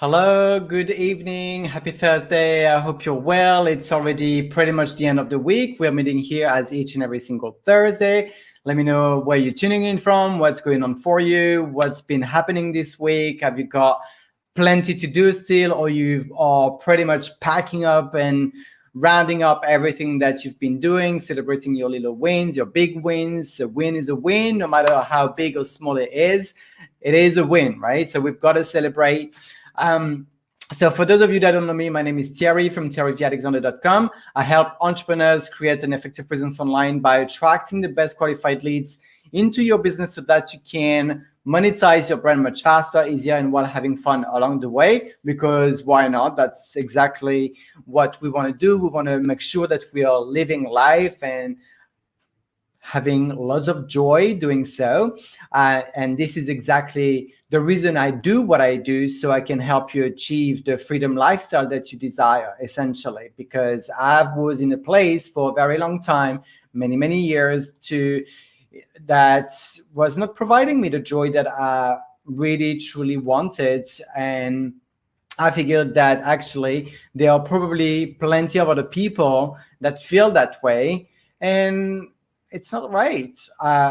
Hello, good evening, happy Thursday. I hope you're well. It's already pretty much the end of the week. We're meeting here as each and every single Thursday. Let me know where you're tuning in from, what's going on for you, what's been happening this week. Have you got plenty to do still, or you are pretty much packing up and rounding up everything that you've been doing, celebrating your little wins, your big wins? A win is a win, no matter how big or small it is a win, right? So we've got to celebrate. So for those of you that don't know me, my name is Thierry from thierryvalexander.com. I help entrepreneurs create an effective presence online by attracting the best qualified leads into your business so that you can monetize your brand much faster, easier, and while having fun along the way. Because why not? That's exactly what we want to do. We want to make sure that we are living life and having lots of joy doing so. And this is exactly the reason I do what I do, so I can help you achieve the freedom lifestyle that you desire, essentially. Because I was in a place for a very long time, many years, that was not providing me the joy that I really, truly wanted. And I figured that actually there are probably plenty of other people that feel that way. And it's not right.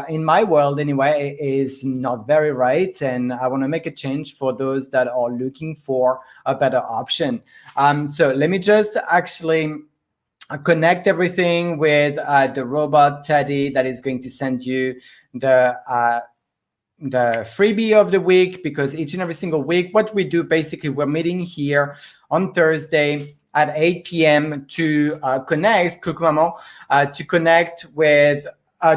In my world, anyway, it is not very right. And I want to make a change for those that are looking for a better option. So let me just actually connect everything with the robot Teddy that is going to send you the freebie of the week, because each and every single week, what we do, basically, we're meeting here on Thursday at 8 p.m. to connect, coucou maman, to connect with,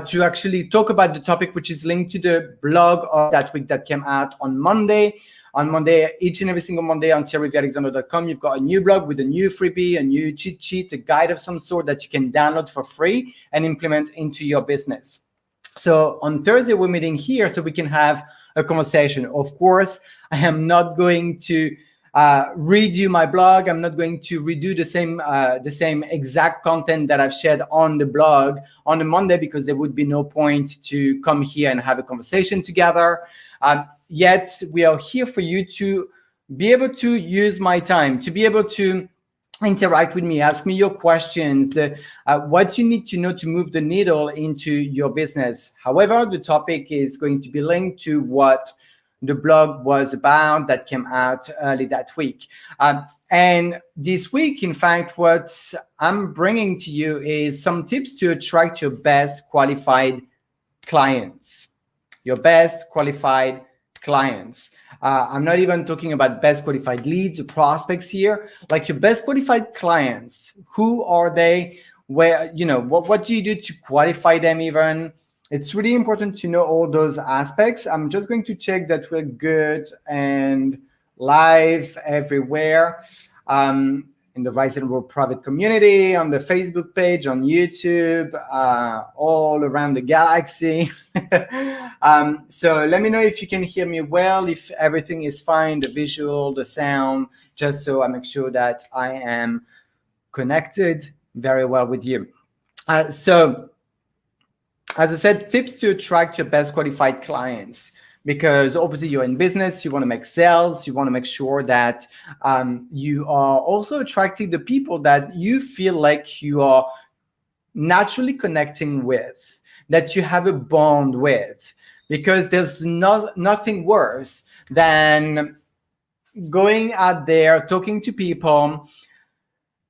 to actually talk about the topic, which is linked to the blog of that week that came out on Monday. On Monday, each and every single Monday on thierryvalexander.com, you've got a new blog with a new freebie, a new cheat sheet, a guide of some sort that you can download for free and implement into your business. So on Thursday, we're meeting here so we can have a conversation. Of course, I am not going to redo my blog. I'm not going to redo the same exact content that I've shared on the blog on a Monday, because there would be no point to come here and have a conversation together. Yet we are here for you to be able to use my time, to be able to interact with me, ask me your questions, what you need to know to move the needle into your business. However, the topic is going to be linked to what the blog was about that came out early that week. And this week, in fact, what I'm bringing to you is some tips to attract your best qualified clients. Your best qualified clients. I'm not even talking about best qualified leads or prospects here. Like your best qualified clients. Who are they? Where, what do you do to qualify them even? It's really important to know all those aspects. I'm just going to check that we're good and live everywhere. In the Rise and World private community, on the Facebook page, on YouTube, all around the galaxy. So let me know if you can hear me well, if everything is fine, the visual, the sound, just so I make sure that I am connected very well with you. So as I said, tips to attract your best qualified clients. Because obviously you're in business, you want to make sales, you want to make sure that you are also attracting the people that you feel like you are naturally connecting with, that you have a bond with. Because there's nothing worse than going out there, talking to people,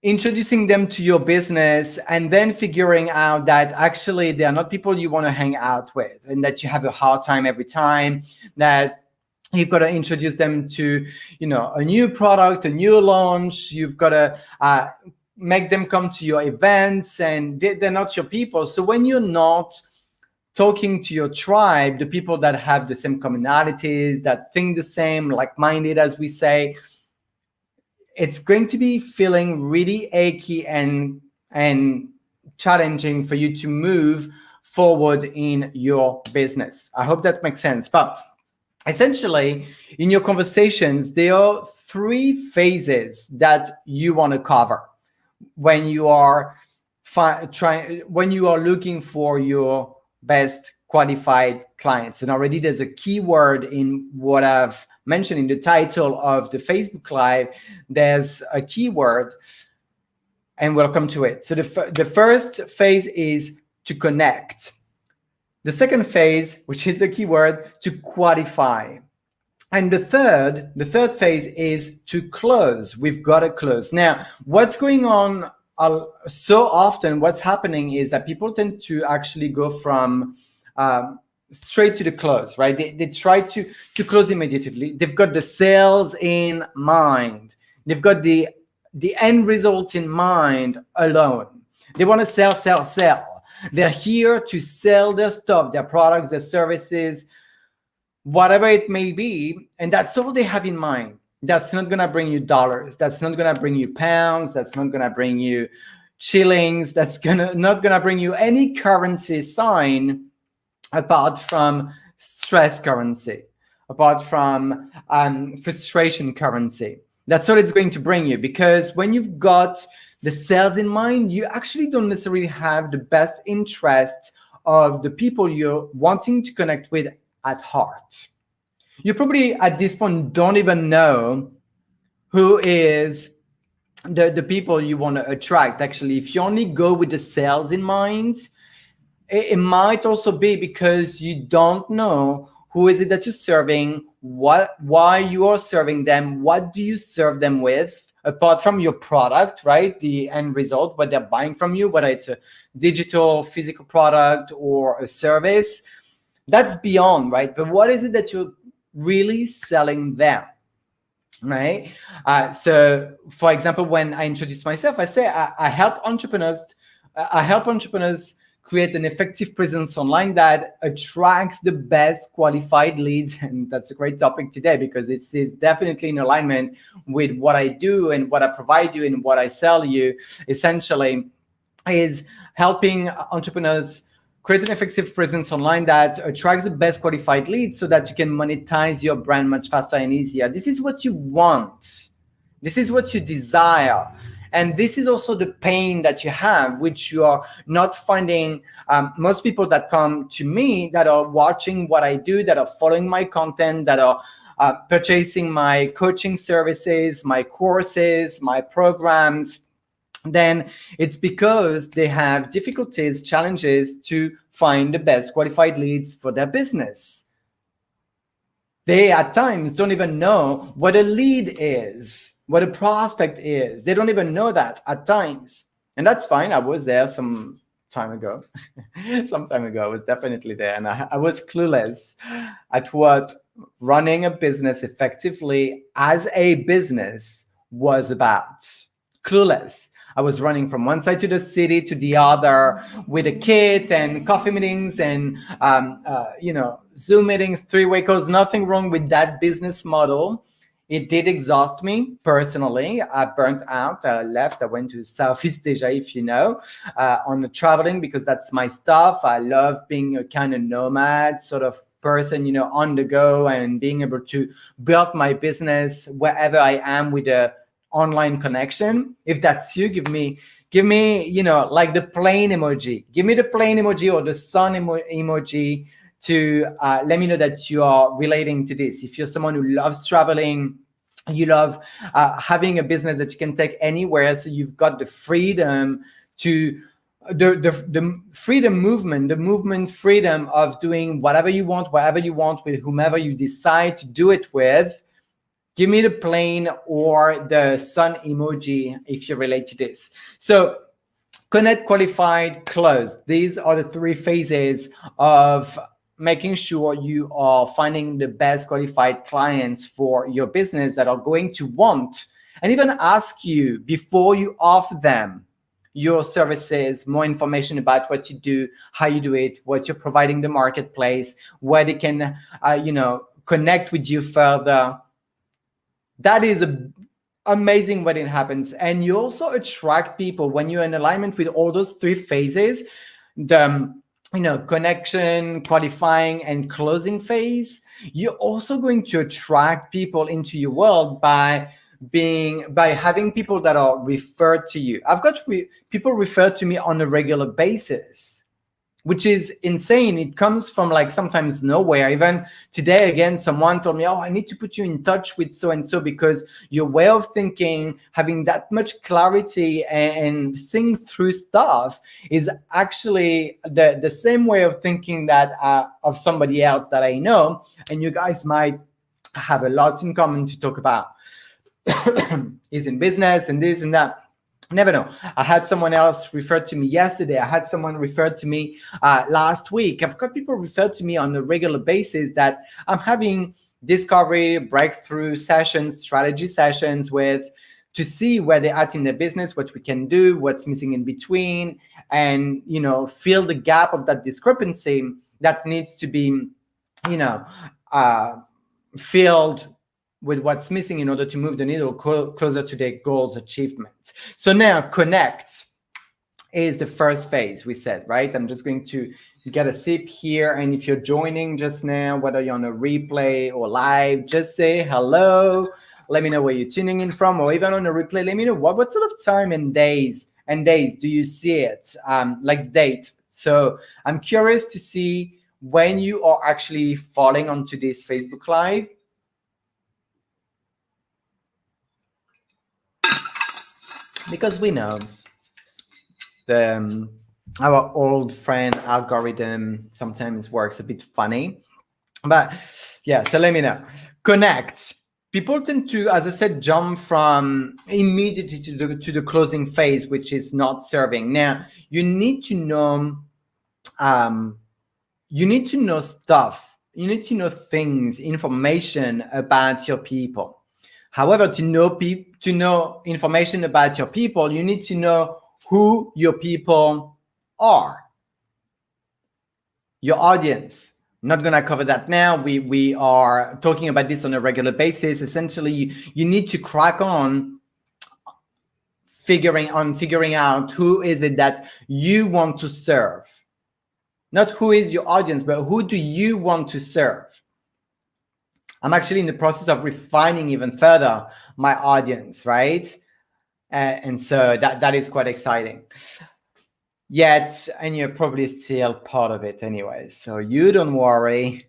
introducing them to your business, and then figuring out that actually they are not people you want to hang out with, and that you have a hard time every time, that you've got to introduce them to, a new product, a new launch. You've got to make them come to your events, and they're not your people. So when you're not talking to your tribe, the people that have the same commonalities, that think the same, like-minded, as we say, it's going to be feeling really achy and challenging for you to move forward in your business. I hope that makes sense. But essentially, in your conversations, there are three phases that you want to cover when you are looking for your best qualified clients. And already there's a key word in what I've mentioned in the title of the Facebook Live, there's a keyword, and we'll come to it. So the first phase is to connect. The second phase, which is the keyword, to qualify. And the third phase is to close. We've got to close. Now, what's going on so often, what's happening is that people tend to actually go from straight to the close, right? They try to close immediately. They've got the sales in mind. They've got the end result in mind alone. They want to sell. They're here to sell their stuff, their products, their services, whatever it may be, and that's all they have in mind. That's not going to bring you dollars. That's not going to bring you pounds. That's not going to bring you shillings. That's not going to bring you any currency sign apart from stress currency, apart from frustration currency. That's all it's going to bring you, because when you've got the sales in mind, you actually don't necessarily have the best interest of the people you're wanting to connect with at heart. You probably at this point don't even know who is the people you want to attract. Actually, if you only go with the sales in mind, it might also be because you don't know who is it that you're serving, why you are serving them, what do you serve them with, apart from your product, right? The end result, what they're buying from you, whether it's a digital, physical product or a service. That's beyond, right? But what is it that you're really selling them, right? So, for example, when I introduce myself, I say I help entrepreneurs create an effective presence online that attracts the best qualified leads. And that's a great topic today, because it is definitely in alignment with what I do and what I provide you and what I sell you. Essentially, is helping entrepreneurs create an effective presence online that attracts the best qualified leads so that you can monetize your brand much faster and easier. This is what you want. This is what you desire. And this is also the pain that you have, which you are not finding. Most people that come to me, that are watching what I do, that are following my content, that are purchasing my coaching services, my courses, my programs, then it's because they have difficulties, challenges to find the best qualified leads for their business. They at times don't even know what a lead is, what a prospect is. They don't even know that at times. And that's fine. I was there some time ago. Some time ago, I was definitely there. And I was clueless at what running a business effectively as a business was about. Clueless. I was running from one side to the city to the other with a kit and coffee meetings and, Zoom meetings, three-way calls. Nothing wrong with that business model. It did exhaust me personally. I burnt out. I left. I went to Southeast Asia, if you know, on the traveling, because that's my stuff. I love being a kind of nomad sort of person, on the go, and being able to build my business wherever I am with a online connection. If that's you, give me, like the plane emoji. Give me the plane emoji or the sun emoji to let me know that you are relating to this. If you're someone who loves traveling, you love having a business that you can take anywhere, so you've got the freedom to the freedom movement, the movement freedom of doing whatever you want, wherever you want, with whomever you decide to do it with. Give me the plane or the sun emoji if you relate to this. So connect, qualified, close. These are the three phases of making sure you are finding the best qualified clients for your business that are going to want and even ask you before you offer them your services, more information about what you do, how you do it, what you're providing the marketplace, where they can, connect with you further. That is amazing when it happens. And you also attract people when you're in alignment with all those three phases, the connection, qualifying, and closing phase. You're also going to attract people into your world by having people that are referred to you. I've got people referred to me on a regular basis. which is insane. It comes from like sometimes nowhere. Even today, again, someone told me, oh, I need to put you in touch with so-and-so because your way of thinking, having that much clarity and seeing through stuff is actually the same way of thinking that of somebody else that I know. And you guys might have a lot in common to talk about. He's in business and this and that. Never know. I had someone else refer to me yesterday. I had someone refer to me last week. I've got people refer to me on a regular basis that I'm having discovery, breakthrough sessions, strategy sessions with, to see where they're at in their business, what we can do, what's missing in between, and, you know, fill the gap of that discrepancy that needs to be, you know, filled with what's missing in order to move the needle closer to their goals achievement. So now connect is the first phase we said, right? I'm just going to get a sip here. And if you're joining just now, whether you're on a replay or live, just say hello. Let me know where you're tuning in from, or even on a replay, let me know what sort of time and days do you see it, like date. So I'm curious to see when you are actually falling onto this Facebook Live. Because we know our old friend algorithm sometimes works a bit funny. But yeah, so let me know. Connect. People tend to, as I said, jump from immediately to the closing phase, which is not serving. Now, you need to know stuff. You need to know things, information about your people. However, to know information about your people, you need to know who your people are, your audience. I'm not going to cover that now. We are talking about this on a regular basis. Essentially, you need to crack on figuring out who is it that you want to serve. Not who is your audience, but who do you want to serve? I'm actually in the process of refining even further my audience, right? And so that is quite exciting. Yet, and you're probably still part of it anyway. So you don't worry.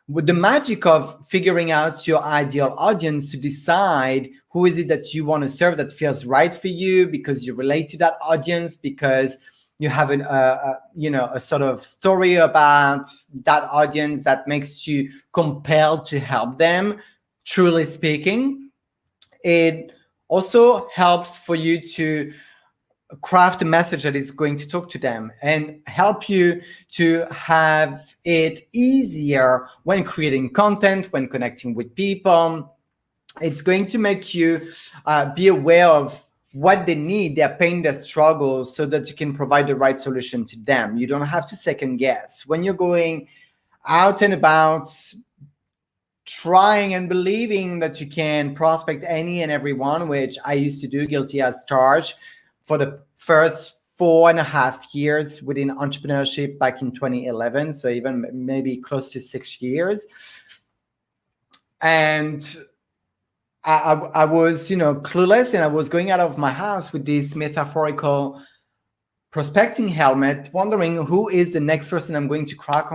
With the magic of figuring out your ideal audience to decide who is it that you want to serve that feels right for you because you relate to that audience, because you have a sort of story about that audience that makes you compelled to help them, truly speaking. It also helps for you to craft a message that is going to talk to them and help you to have it easier when creating content, when connecting with people. It's going to make you be aware of what they need, their pain, their struggles, so that you can provide the right solution to them. You don't have to second guess. When you're going out and about, trying and believing that you can prospect any and everyone, which I used to do, guilty as charged, for the first 4.5 years within entrepreneurship back in 2011. So even maybe close to 6 years. And I was, clueless, and I was going out of my house with this metaphorical prospecting helmet, wondering who is the next person I'm going to crack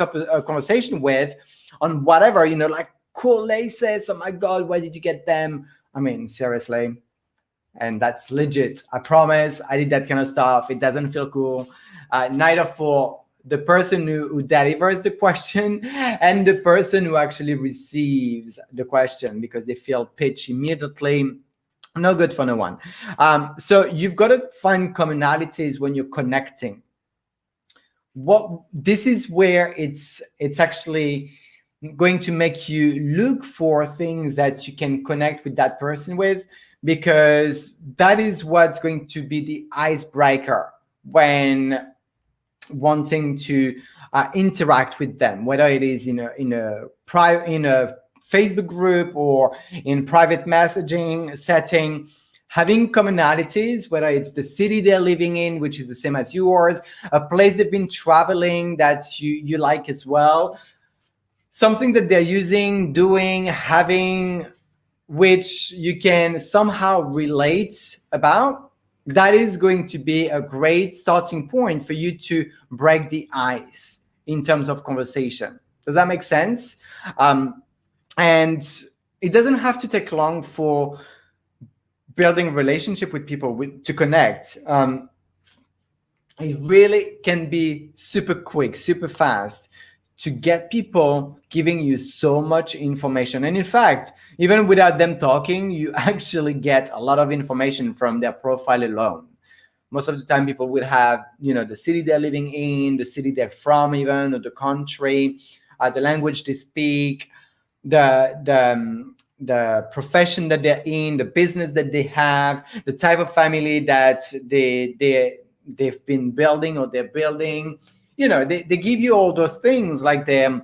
up a conversation with on whatever, like cool laces. Oh my God, where did you get them? I mean, seriously. And that's legit. I promise. I did that kind of stuff. It doesn't feel cool. Neither for the person who delivers the question and the person who actually receives the question, because they feel pitch immediately. No good for no one. So you've got to find commonalities when you're connecting. This is where it's actually going to make you look for things that you can connect with that person with, because that is what's going to be the icebreaker when wanting to interact with them, whether it is in a Facebook group or in private messaging setting. Having commonalities, whether it's the city they're living in, which is the same as yours, a place they've been traveling that you like as well, something that they're using, doing, having, which you can somehow relate about. that is going to be a great starting point for you to break the ice in terms of conversation. Does that make sense? And it doesn't have to take long for building a relationship with people to connect. It really can be super quick, super fast to get people giving you so much information. And in fact, even without them talking, you actually get a lot of information from their profile alone. Most of the time people would have, the city they're living in, the city they're from even, or the country, the language they speak, the profession that they're in, the business that they have, the type of family that they've been building or they're building. They give you all those things like their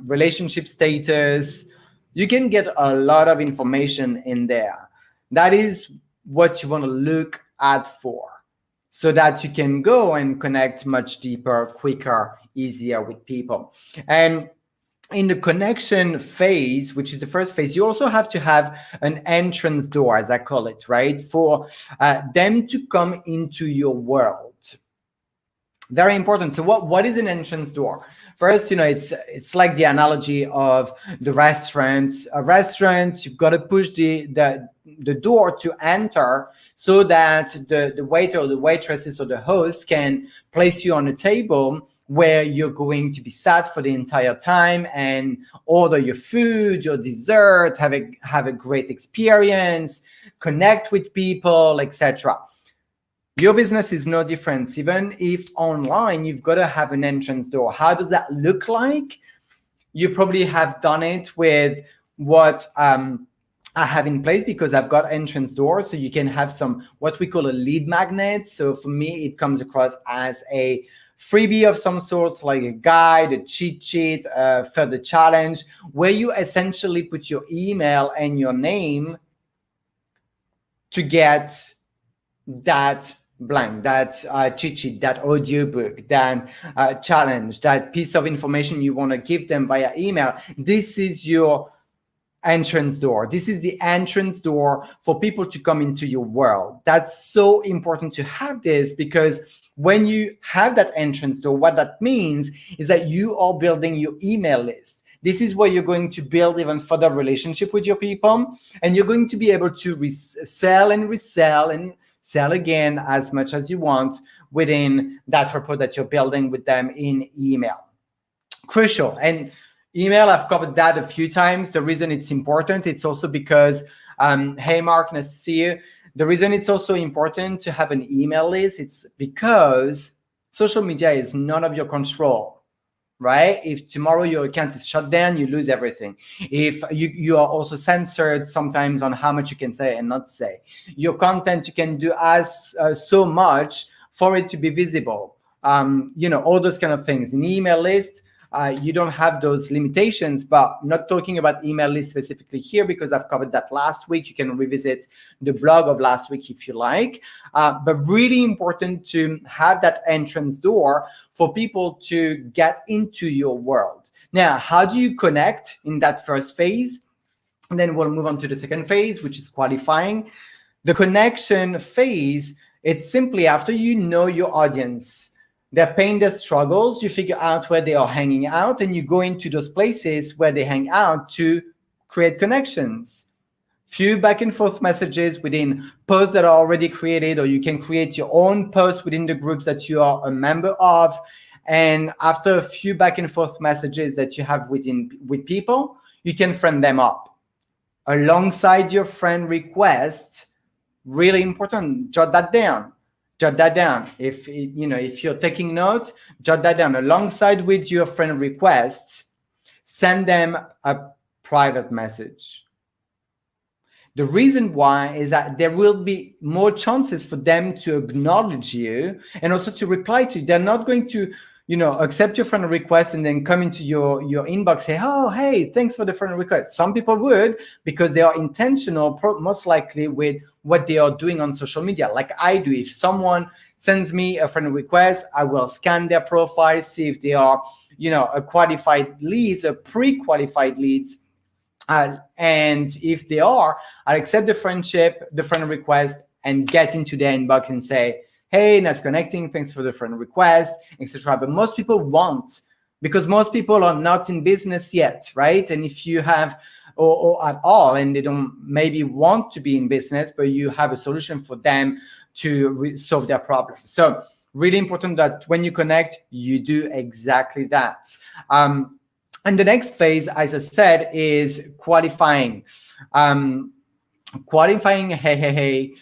relationship status. You can get a lot of information in there. That is what you want to look at for, so that you can go and connect much deeper, quicker, easier with people. And in the connection phase, which is the first phase, you also have to have an entrance door, as I call it, right? For them to come into your world. Very important. So what is an entrance door? First, it's like the analogy of the restaurant. A restaurant, you've got to push the door to enter so that the waiter or the waitresses or the host can place you on a table where you're going to be sat for the entire time and order your food, your dessert, have a great experience, connect with people, etc. Your business is no different. Even if online, you've got to have an entrance door. How does that look like? You probably have done it with what I have in place, because I've got entrance doors. So you can have some, what we call a lead magnet. So for me, it comes across as a freebie of some sort, like a guide, a cheat sheet, for the challenge, where you essentially put your email and your name to get that blank, that cheat sheet, that audiobook, that challenge, that piece of information you want to give them via email. This is your entrance door. This is the entrance door for people to come into your world. That's so important to have this, because when you have that entrance door, what that means is that you are building your email list. This is where you're going to build even further relationship with your people, and you're going to be able to sell and resell and sell again as much as you want within that rapport that you're building with them in email. Crucial. And email, I've covered that a few times. The reason it's important, it's also because, hey, Mark, nice to see you. The reason it's also important to have an email list, it's because social media is none of your control, right? If tomorrow your account is shut down, you lose everything. If you are also censored sometimes on how much you can say and not say. Your content, you can do so much for it to be visible. All those kind of things. In email list, you don't have those limitations, but not talking about email list specifically here, because I've covered that last week. You can revisit the blog of last week if you like. But really important to have that entrance door for people to get into your world. Now, how do you connect in that first phase? And then we'll move on to the second phase, which is qualifying. The connection phase, it's simply after you know your audience, their pain, their struggles, you figure out where they are hanging out, and you go into those places where they hang out to create connections. Few back and forth messages within posts that are already created, or you can create your own posts within the groups that you are a member of. And after a few back and forth messages that you have with people, you can friend them up. Alongside your friend request, really important, jot that down. Jot that down. If you're taking notes, jot that down. Alongside with your friend requests, send them a private message. The reason why is that there will be more chances for them to acknowledge you and also to reply to you. They're not going to, accept your friend request and then come into your inbox, say, oh, hey, thanks for the friend request. Some people would, because they are intentional, most likely with what they are doing on social media. Like I do. If someone sends me a friend request, I will scan their profile, see if they are, a qualified leads, a pre-qualified leads. And if they are, I accept the friend request, and get into their inbox and say, hey, nice connecting, thanks for the friend request, etc. But most people won't, because most people are not in business yet, right? And if you have, or at all, and they don't maybe want to be in business, but you have a solution for them to solve their problem. So really important that when you connect, you do exactly that. And the next phase, as I said, is qualifying. Qualifying, hey.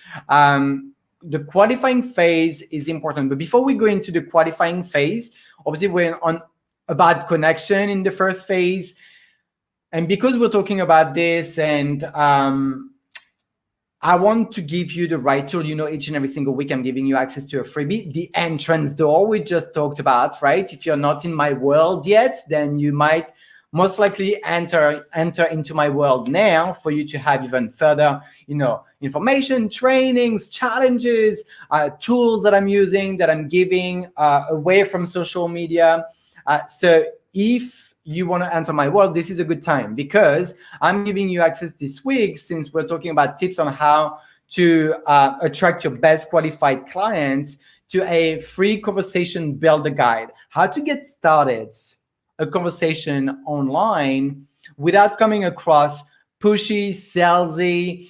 The qualifying phase is important. But before we go into the qualifying phase, obviously we're on about connection in the first phase. And because we're talking about this, and I want to give you the right tool, each and every single week I'm giving you access to a freebie, the entrance door we just talked about, right? If you're not in my world yet, then you might most likely enter into my world now for you to have even further, information, trainings, challenges, tools that I'm using, that I'm giving away from social media. So if you want to enter my world, this is a good time, because I'm giving you access this week, since we're talking about tips on how to attract your best qualified clients, to a free conversation builder guide, how to get started a conversation online without coming across pushy, salesy,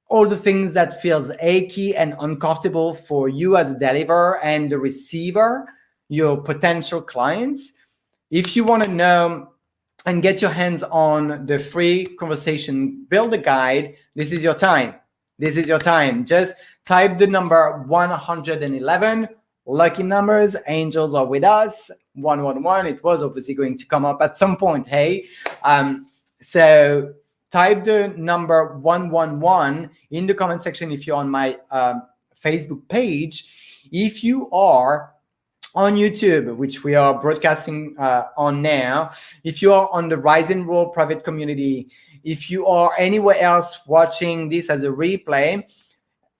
all the things that feels achy and uncomfortable for you as a deliverer and the receiver, your potential clients. If you want to know and get your hands on the free conversation builder guide, this is your time. This is your time. Just type the number 111. Lucky numbers, angels are with us. 111. It was obviously going to come up at some point. Hey, so type the number 111 in the comment section if you're on my Facebook page. If you are on YouTube, which we are broadcasting on now, if you are on the Rise and Roll private community, if you are anywhere else watching this as a replay,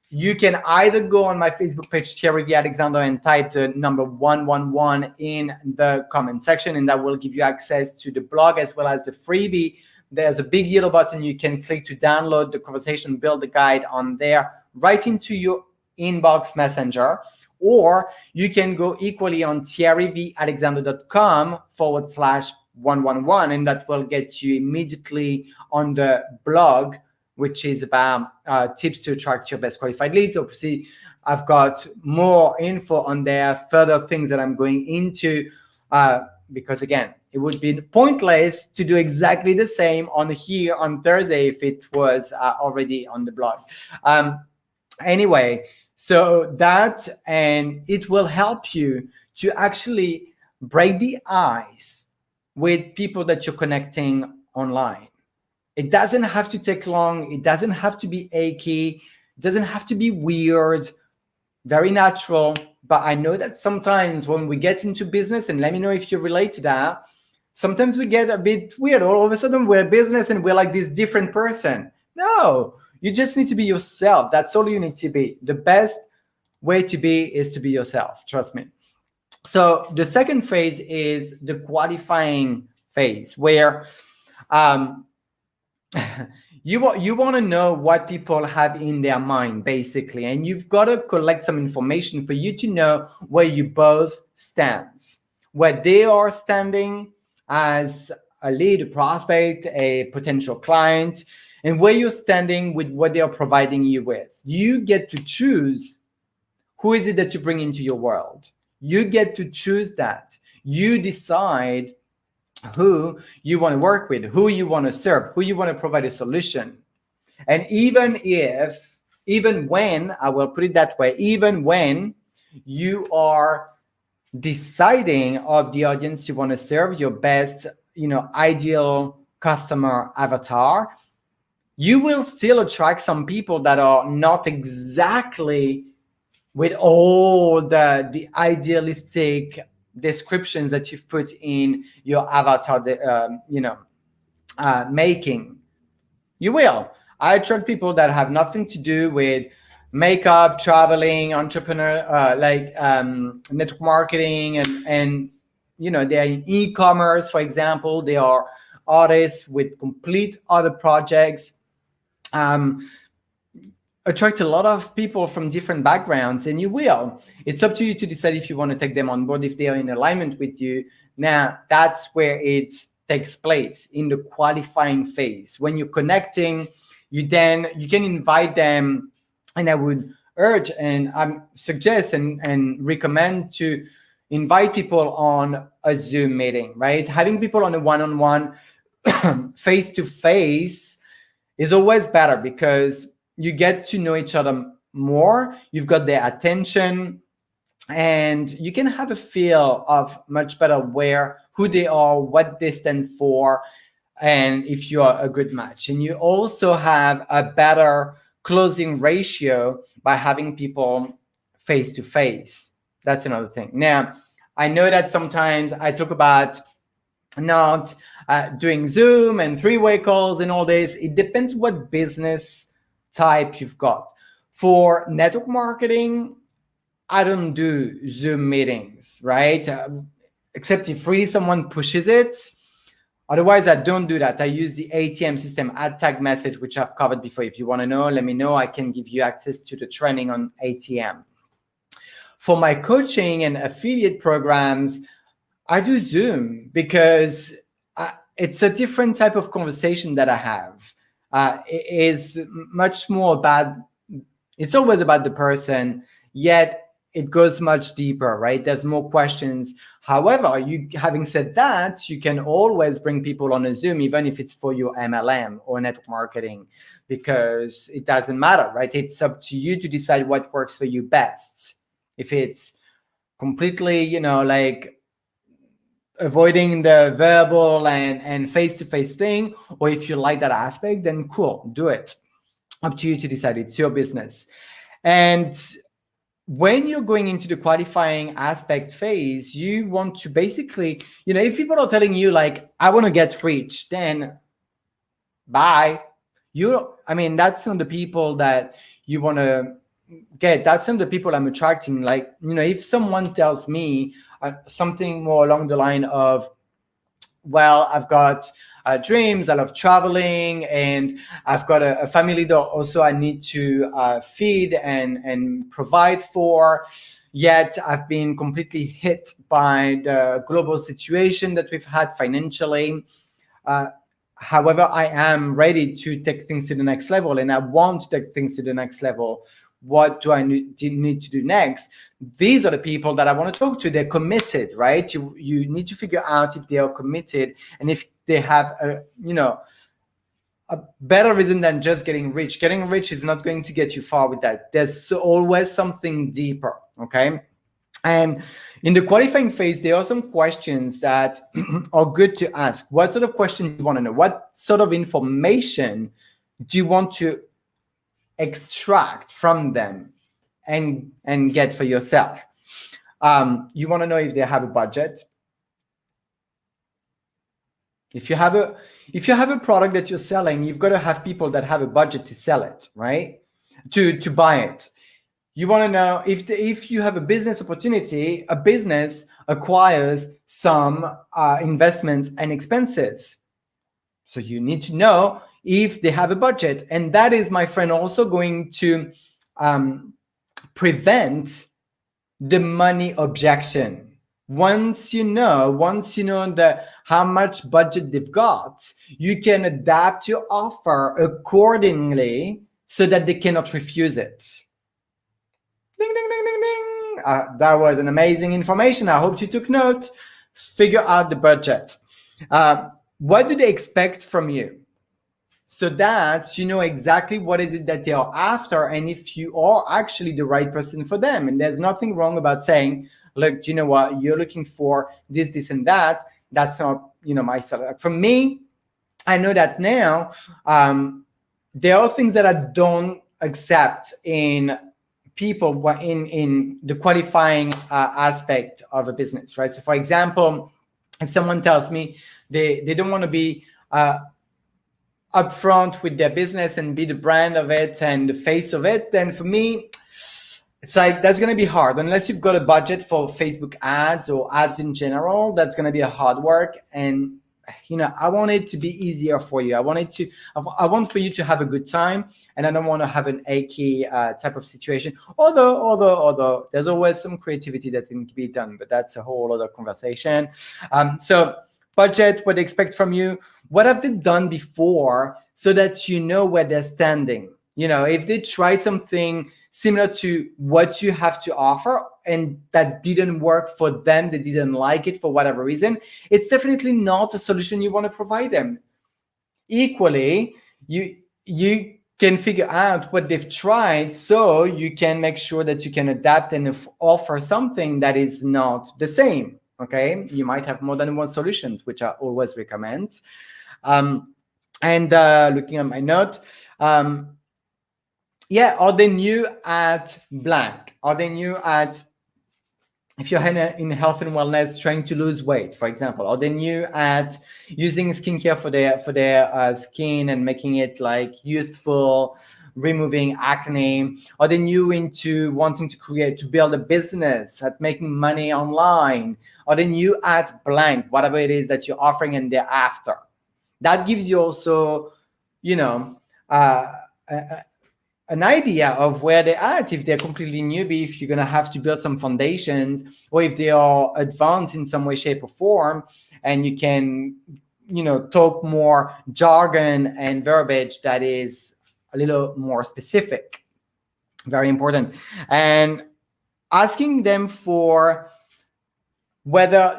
you can either go on my Facebook page, Thierry V. Alexander, and type the number 111 in the comment section, and that will give you access to the blog as well as the freebie. There's a big yellow button you can click to download the conversation builder guide on there, right into your inbox messenger. Or you can go equally on thierryvalexander.com/111, and that will get you immediately on the blog, which is about tips to attract your best qualified leads. Obviously, I've got more info on there, further things that I'm going into, because again, it would be pointless to do exactly the same on here on Thursday if it was already on the blog. Anyway, so that, and it will help you to actually break the ice with people that you're connecting online. It doesn't have to take long. It doesn't have to be achy. It doesn't have to be weird. Very natural. But I know that sometimes when we get into business, and let me know if you relate to that, sometimes we get a bit weird. All of a sudden we're business and we're like this different person. No, you just need to be yourself. That's all you need to be. The best way to be is to be yourself. Trust me. So the second phase is the qualifying phase, where you want to know what people have in their mind, basically, and you've got to collect some information for you to know where you both stand, where they are standing as a lead, a prospect, a potential client, and where you're standing with what they are providing you with. You get to choose who is it that you bring into your world. You get to choose that. You decide who you want to work with, who you want to serve, who you want to provide a solution. And even when, I will put it that way, even when you are deciding of the audience you want to serve, your best, ideal customer avatar, you will still attract some people that are not exactly with all the idealistic descriptions that you've put in your avatar, making. You will. I attract people that have nothing to do with makeup, traveling, entrepreneur, network marketing, and they're in e-commerce, for example. They are artists with complete other projects. attract a lot of people from different backgrounds, and you will. It's up to you to decide if you want to take them on board, if they are in alignment with you. Now, that's where it takes place, in the qualifying phase. When you're connecting, you can invite them, and I would urge and suggest and recommend to invite people on a Zoom meeting, right? Having people on a one-on-one, face-to-face is always better, because you get to know each other more. You've got their attention, and you can have a feel of much better who they are, what they stand for, and if you are a good match. And you also have a better closing ratio by having people face to face. That's another thing. Now, I know that sometimes I talk about not doing Zoom and three-way calls and all this. It depends what business type you've got. For network marketing, I don't do Zoom meetings, right? Except if really someone pushes it. Otherwise, I don't do that. I use the ATM system, add tag message, which I've covered before. If you want to know, let me know. I can give you access to the training on ATM. For my coaching and affiliate programs, I do Zoom, because it's a different type of conversation that I have. It is much more about, it's always about the person, yet it goes much deeper, right? There's more questions. However, having said that, you can always bring people on a Zoom, even if it's for your MLM or network marketing, because it doesn't matter, right? It's up to you to decide what works for you best. If it's completely, like avoiding the verbal and face-to-face thing, or if you like that aspect, then cool, do it. Up to you to decide. It's your business. And when you're going into the qualifying aspect phase, you want to basically, if people are telling you like, I want to get rich, then bye. That's not the people that you want to get. That's not the people I'm attracting. Like, if someone tells me something more along the line of, well, I've got dreams, I love traveling, and I've got a family that also I need to feed and provide for, yet I've been completely hit by the global situation that we've had financially. However, I am ready to take things to the next level, and I want to take things to the next level. What do I need to do next? These are the people that I want to talk to. They're committed, right? You need to figure out if they are committed, and if they have a better reason than just getting rich. Getting rich is not going to get you far with that. There's always something deeper, okay? And in the qualifying phase, there are some questions that are good to ask. What sort of questions do you want to know? What sort of information do you want to extract from them and get for yourself? You want to know if they have a budget. If you have a product that you're selling, you've got to have people that have a budget to sell it, right? To buy it. You want to know if you have a business opportunity, a business acquires some investments and expenses. So you need to know if they have a budget. And that is, my friend, also going to prevent the money objection. Once you know how much budget they've got, you can adapt your offer accordingly so that they cannot refuse it. Ding, ding, ding, ding, ding. That was an amazing information. I hope you took note. Figure out the budget. What do they expect from you? So that you know exactly what is it that they are after, and if you are actually the right person for them. And there's nothing wrong about saying, look, you know what, you're looking for this, and that. That's not, my style. For me, I know that now there are things that I don't accept in people in the qualifying aspect of a business, right? So for example, if someone tells me they don't want to be upfront with their business and be the brand of it and the face of it, then for me, it's like, that's going to be hard. Unless you've got a budget for Facebook ads or ads in general, that's going to be a hard work. And I want it to be easier for you. I want for you to have a good time, and I don't want to have an achy type of situation. Although there's always some creativity that can be done, but that's a whole other conversation. So budget, what they expect from you, what have they done before, so that you know where they're standing. If they tried something similar to what you have to offer and that didn't work for them, they didn't like it for whatever reason, it's definitely not a solution you want to provide them. Equally, you can figure out what they've tried, so you can make sure that you can adapt and offer something that is not the same. Okay, you might have more than one solutions, which I always recommend. And looking at my note, are they new at blank? Are they new at, if you're in health and wellness, trying to lose weight, for example? Are they new at using skincare for their skin and making it like youthful, removing acne? Are they new into wanting to build a business, at making money online? Are they new at blank, whatever it is that you're offering and they're after? That gives you also, an idea of where they're at. If they're completely newbie, if you're going to have to build some foundations, or if they are advanced in some way, shape, or form, and you can, talk more jargon and verbiage that is a little more specific. Very important. And asking them for whether,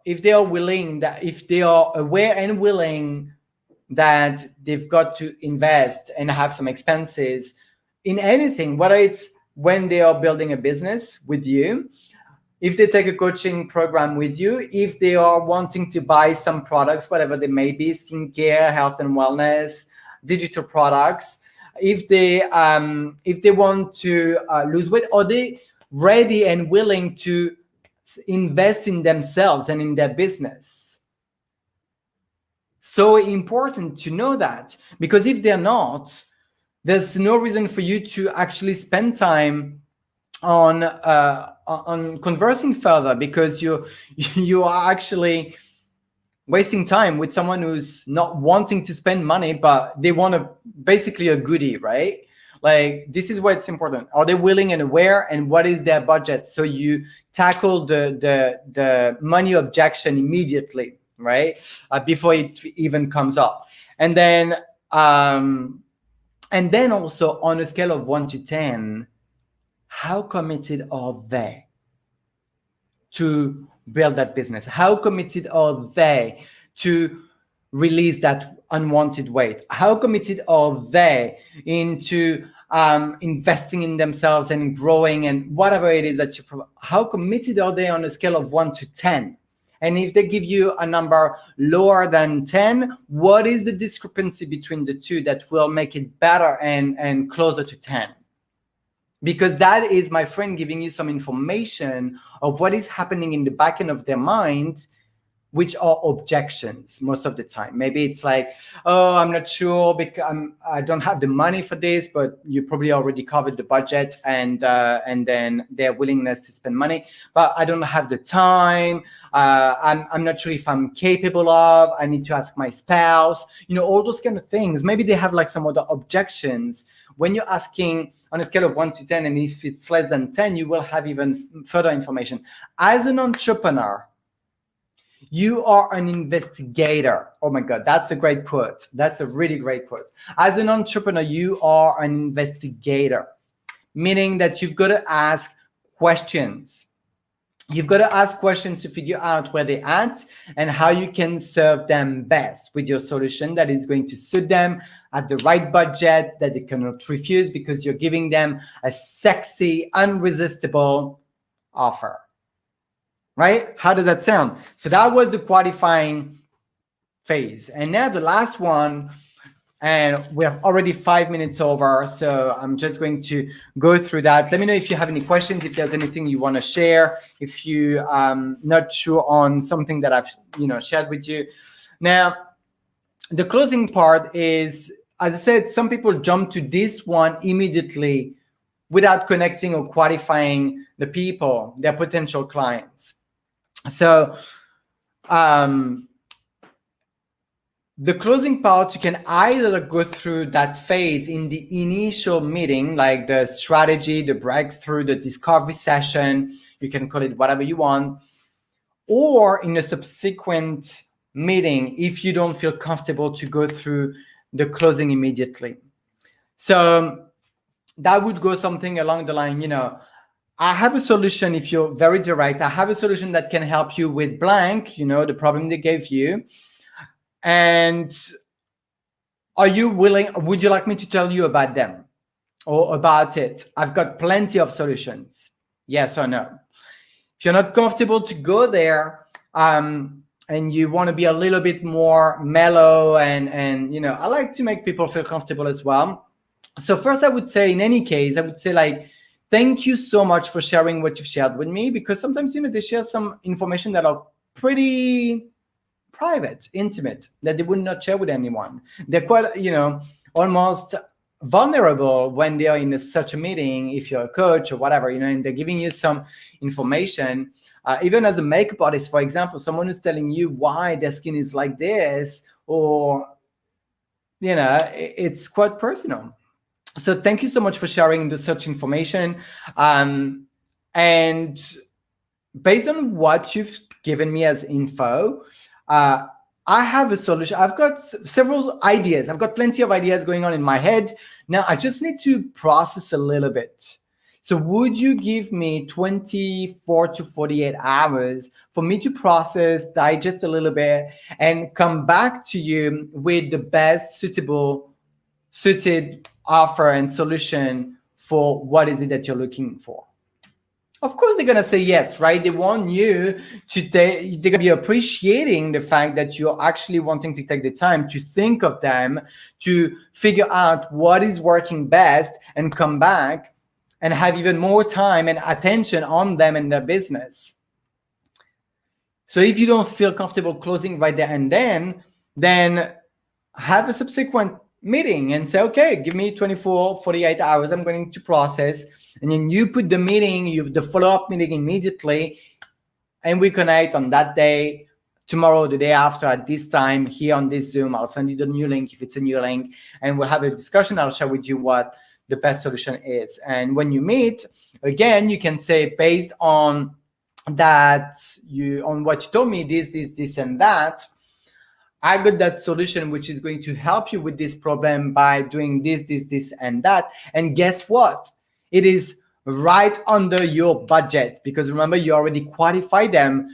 if they are willing, if they are aware and willing that they've got to invest and have some expenses in anything, whether it's when they are building a business with you, if they take a coaching program with you, if they are wanting to buy some products, whatever they may be, skincare, health and wellness, digital products, if they want to lose weight, are they ready and willing to invest in themselves and in their business? So important to know that, because if they're not, there's no reason for you to actually spend time on conversing further, because you are actually wasting time with someone who's not wanting to spend money, but they want basically a goodie, right? Like, this is why it's important. Are they willing and aware, and what is their budget? So you tackle the money objection immediately, right? Before it even comes up. And then also, on a scale of 1 to 10, how committed are they to build that business? How committed are they to release that unwanted weight? How committed are they into investing in themselves and growing and whatever it is that you provide? How committed are they on a scale of 1 to 10? And if they give you a number lower than 10, what is the discrepancy between the two that will make it better and closer to 10? Because that is, my friend, giving you some information of what is happening in the back end of their mind, which are objections most of the time. Maybe it's like, oh, I'm not sure because I don't have the money for this, but you probably already covered the budget and then their willingness to spend money, but I don't have the time. I'm not sure if I'm capable of, I need to ask my spouse, all those kind of things. Maybe they have like some other objections. When you're asking on a scale of 1 to 10, and if it's less than 10, you will have even further information. As an entrepreneur, you are an investigator. Oh my God, that's a great quote. That's a really great quote. As an entrepreneur, you are an investigator, meaning that you've got to ask questions. You've got to ask questions to figure out where they're at and how you can serve them best with your solution that is going to suit them at the right budget that they cannot refuse, because you're giving them a sexy, irresistible offer. Right? How does that sound? So that was the qualifying phase. And now the last one, and we have already 5 minutes over, so I'm just going to go through that. Let me know if you have any questions, if there's anything you want to share, if you not sure on something that I've shared with you. Now, the closing part is, as I said, some people jump to this one immediately without connecting or qualifying the people, their potential clients. So The closing part, you can either go through that phase in the initial meeting, like the strategy, the breakthrough, the discovery session, you can call it whatever you want, or in a subsequent meeting if you don't feel comfortable to go through the closing immediately. So that would go something along the line, I have a solution. If you're very direct, I have a solution that can help you with blank, the problem they gave you. And are you willing? Would you like me to tell you about them or about it? I've got plenty of solutions. Yes or no? If you're not comfortable to go there, and you want to be a little bit more mellow, and I like to make people feel comfortable as well. So first, I would say, in any case, I would say, like, thank you so much for sharing what you've shared with me, because sometimes, they share some information that are pretty private, intimate, that they would not share with anyone. They're quite, almost vulnerable when they are in such a meeting, if you're a coach or whatever, and they're giving you some information. Even as a makeup artist, for example, someone who's telling you why their skin is like this, or, it's quite personal. So thank you so much for sharing such information. And based on what you've given me as info, I have a solution. I've got several ideas. I've got plenty of ideas going on in my head. Now I just need to process a little bit. So would you give me 24 to 48 hours for me to process, digest a little bit, and come back to you with the best suited offer and solution for what is it that you're looking for? Of course, they're going to say yes, right? They want you to they're going to be appreciating the fact that you're actually wanting to take the time to think of them, to figure out what is working best, and come back and have even more time and attention on them and their business. So if you don't feel comfortable closing right there and then have a subsequent meeting and say, okay, give me 24, 48 hours. I'm going to process. And then you put the meeting, the follow-up meeting immediately, and we connect on that day, tomorrow, the day after, at this time, here on this Zoom. I'll send you the new link if it's a new link, and we'll have a discussion. I'll share with you what the best solution is. And when you meet, again, you can say, based on that, on what you told me, this, and that, I got that solution which is going to help you with this problem by doing this, and that. And guess what? It is right under your budget, because remember, you already qualified them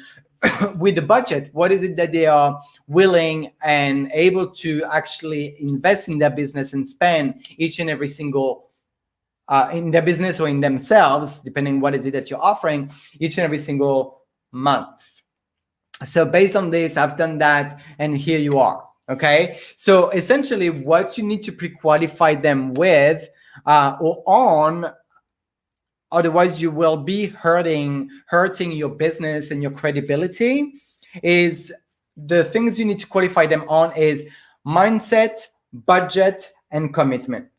with the budget. What is it that they are willing and able to actually invest in their business and spend each and every single in their business or in themselves, depending what is it that you're offering, each and every single month. So based on this, I've done that, and here you are. Okay. So essentially what you need to pre-qualify them with or on, otherwise you will be hurting your business and your credibility, is the things you need to qualify them on is mindset, budget, and commitment.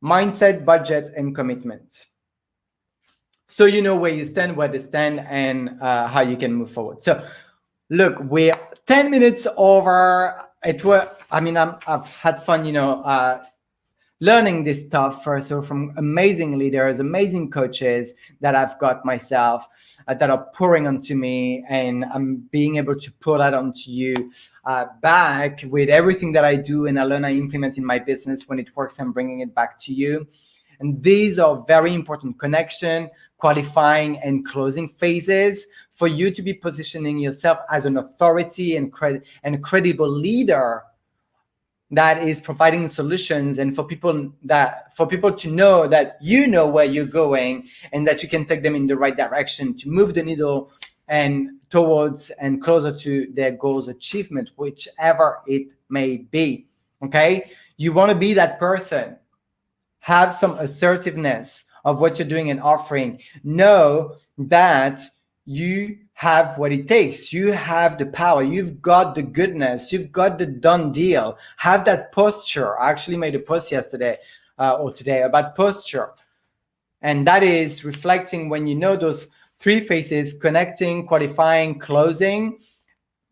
Mindset, budget, and commitment. So you know where you stand, where they stand, and how you can move forward. So look, we're 10 minutes over. I've had fun, learning this stuff first. So from amazing leaders, amazing coaches that I've got myself that are pouring onto me, and I'm being able to pour that onto you back with everything that I do and I learn, I implement in my business. When it works, I'm bringing it back to you. And these are very important: connection, qualifying, and closing phases for you to be positioning yourself as an authority and a credible leader that is providing solutions, and for people to know that you know where you're going and that you can take them in the right direction to move the needle and towards and closer to their goals achievement, whichever it may be. Okay, you want to be that person. Have some assertiveness of what you're doing and offering. Know that you have what it takes. You have the power. You've got the goodness. You've got the done deal. Have that posture. I actually made a post yesterday or today about posture. And that is reflecting when you know those three phases: connecting, qualifying, closing,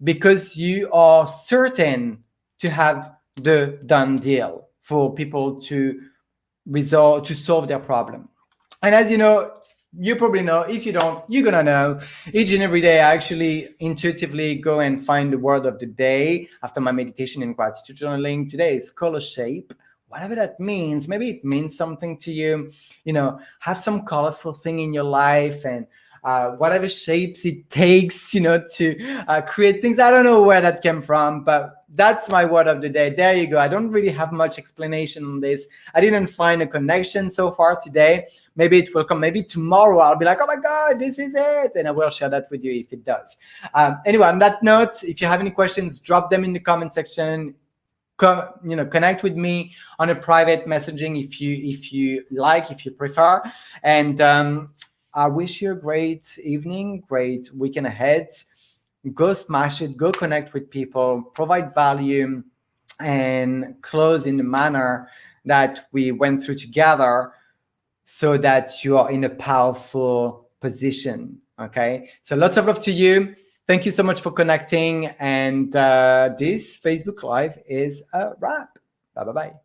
because you are certain to have the done deal for people to solve their problem. And as you know, you probably know, if you don't, you're gonna know, each and every day I actually intuitively go and find the word of the day after my meditation and gratitude journaling. Today is color shape. Whatever that means, maybe it means something to you. Have some colorful thing in your life, and whatever shapes it takes, to create things. I don't know where that came from, but that's my word of the day. There you go. I don't really have much explanation on this. I didn't find a connection so far today. Maybe it will come. Maybe tomorrow I'll be like, oh my God, this is it. And I will share that with you if it does. Anyway, on that note, if you have any questions, drop them in the comment section. Connect with me on a private messaging if you prefer. And I wish you a great evening, great weekend ahead. Go smash it, go connect with people, provide value, and close in the manner that we went through together, so that you are in a powerful position. Okay, so lots of love to you. Thank you so much for connecting. And this Facebook Live is a wrap. Bye-bye.